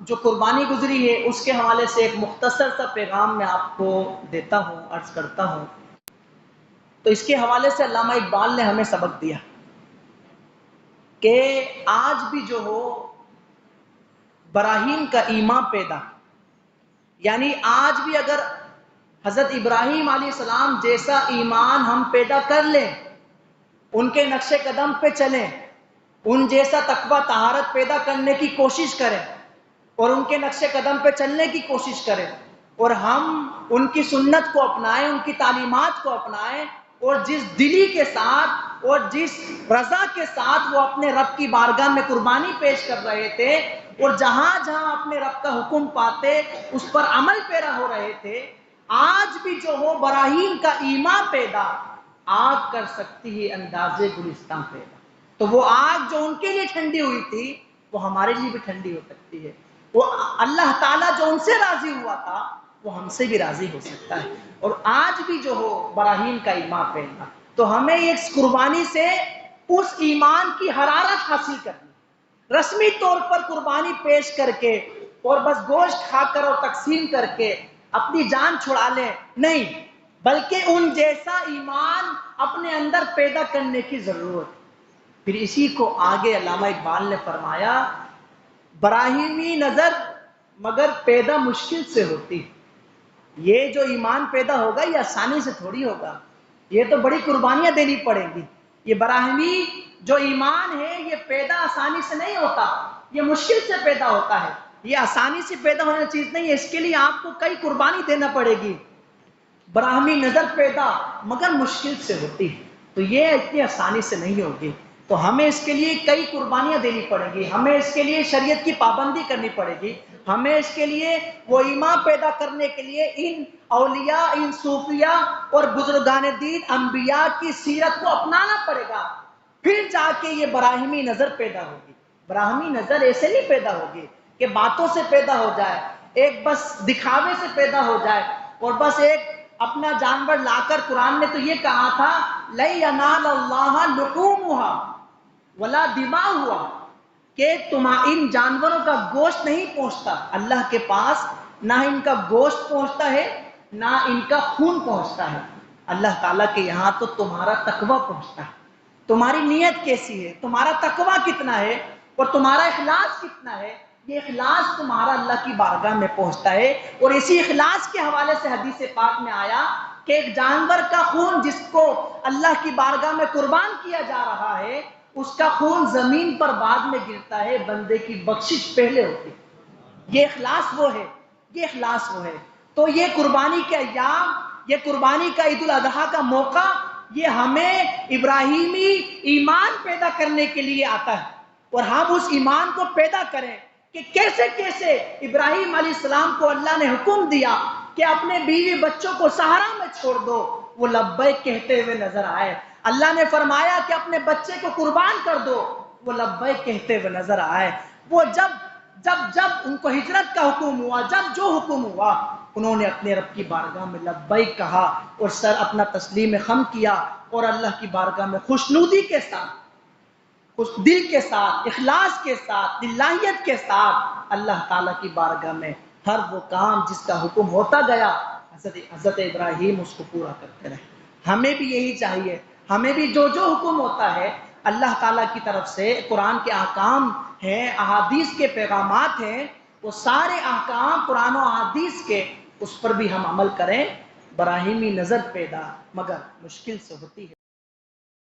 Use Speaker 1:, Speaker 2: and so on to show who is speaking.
Speaker 1: جو قربانی گزری ہے اس کے حوالے سے ایک مختصر سا پیغام میں آپ کو دیتا ہوں، عرض کرتا ہوں۔ تو اس کے حوالے سے علامہ اقبال نے ہمیں سبق دیا کہ آج بھی جو ہو براہیم کا ایمان پیدا، یعنی آج بھی اگر حضرت ابراہیم علیہ السلام جیسا ایمان ہم پیدا کر لیں، ان کے نقش قدم پہ چلیں، ان جیسا تقویٰ طہارت پیدا کرنے کی کوشش کریں اور ان کے نقش قدم پہ چلنے کی کوشش کریں، اور ہم ان کی سنت کو اپنائیں، ان کی تعلیمات کو اپنائیں، اور جس دلی کے ساتھ اور جس رضا کے ساتھ وہ اپنے رب کی بارگاہ میں قربانی پیش کر رہے تھے اور جہاں جہاں اپنے رب کا حکم پاتے اس پر عمل پیرا ہو رہے تھے، آج بھی جو ہو براہیم کا ایمان پیدا، آگ کر سکتی ہے انداز گلستان پیدا۔ تو وہ آگ جو ان کے لیے ٹھنڈی ہوئی تھی وہ ہمارے لیے بھی ٹھنڈی ہو سکتی ہے۔ وہ اللہ تعالیٰ جو ان سے راضی ہوا تھا وہ ہم سے بھی راضی ہو سکتا ہے، اور آج بھی جو ہو براہیم کا ایمان پیدا۔ تو ہمیں اس قربانی سے اس ایمان کی حرارت حاصل کرنی، رسمی طور پر قربانی پیش کر کے اور بس گوشت کھا کر اور تقسیم کر کے اپنی جان چھڑا لیں، نہیں، بلکہ ان جیسا ایمان اپنے اندر پیدا کرنے کی ضرورت۔ پھر اسی کو آگے علامہ اقبال نے فرمایا، براہیمی نظر مگر پیدا مشکل سے ہوتی۔ یہ جو ایمان پیدا ہوگا یہ آسانی سے تھوڑی ہوگا، یہ تو بڑی قربانیاں دینی پڑیں گی۔ یہ براہیمی جو ایمان ہے یہ پیدا آسانی سے نہیں ہوتا، یہ مشکل سے پیدا ہوتا ہے، یہ آسانی سے پیدا ہونے چیز نہیں ہے، اس کے لیے آپ کو کئی قربانی دینا پڑے گی۔ براہمی نظر پیدا مگر مشکل سے ہوتی، تو یہ اتنی آسانی سے نہیں ہوگی، تو ہمیں اس کے لیے کئی قربانیاں دینی پڑیں گی، ہمیں اس کے لیے شریعت کی پابندی کرنی پڑے گی، ہمیں اس کے لیے وہ ایمان پیدا کرنے کے لیے ان اولیاء، ان صوفیاء اور بزرگان دین انبیاء کی سیرت کو اپنانا پڑے گا، پھر جا کے یہ براہمی نظر پیدا ہوگی۔ براہمی نظر ایسے نہیں پیدا ہوگی کہ باتوں سے پیدا ہو جائے، ایک بس دکھاوے سے پیدا ہو جائے، اور بس ایک اپنا جانور لا کر، قرآن نے تو یہ کہا تھا لَن يَنَالَ اللَّهَ لُحُومُهَا وَلَا دِمَاؤُهَا، کہ ان جانوروں کا گوشت نہیں پہنچتا اللہ کے پاس، نہ ان کا گوشت پہنچتا ہے نہ ان کا خون پہنچتا ہے، اللہ تعالیٰ کے یہاں تو تمہارا تقویٰ پہنچتا ہے، تمہاری نیت کیسی ہے، تمہارا تقویٰ کتنا ہے اور تمہارا اخلاص کتنا ہے، یہ اخلاص تمہارا اللہ کی بارگاہ میں پہنچتا ہے۔ اور اسی اخلاص کے حوالے سے حدیث پاک میں آیا کہ ایک جانور کا خون جس کو اللہ کی بارگاہ میں قربان کیا جا رہا ہے، اس کا خون زمین پر بعد میں گرتا ہے، بندے کی بخشش پہلے ہوتی ہے۔ یہ اخلاص وہ ہے، یہ اخلاص وہ ہے۔ تو یہ قربانی کے ایام، یہ قربانی کا عید الاضحیٰ کا موقع، یہ ہمیں ابراہیمی ایمان پیدا کرنے کے لیے آتا ہے، اور ہم اس ایمان کو پیدا کریں کہ کیسے کیسے ابراہیم علیہ السلام کو اللہ نے حکم دیا کہ اپنے بیوی بچوں کو صحرا میں چھوڑ دو، وہ لبیک کہتے ہوئے نظر آئے۔ اللہ نے فرمایا کہ اپنے بچے کو قربان کر دو، وہ لبیک کہتے ہوئے نظر آئے۔ وہ جب ان کو ہجرت کا حکم ہوا، جب جو حکم ہوا، انہوں نے اپنے رب کی بارگاہ میں لبیک کہا اور سر اپنا تسلیم خم کیا، اور اللہ کی بارگاہ میں خوشنودی کے ساتھ، اس دل کے ساتھ، اخلاص کے ساتھ، للہیت کے ساتھ اللہ تعالیٰ کی بارگاہ میں ہر وہ کام جس کا حکم ہوتا گیا، حضرت ابراہیم اس کو پورا کرتے رہے۔ ہمیں بھی یہی چاہیے، ہمیں بھی جو جو حکم ہوتا ہے اللہ تعالیٰ کی طرف سے، قرآن کے احکام ہیں، احادیث کے پیغامات ہیں، وہ سارے احکام قرآن و احادیث کے، اس پر بھی ہم عمل کریں۔ براہیمی نظر پیدا مگر مشکل سے ہوتی ہے۔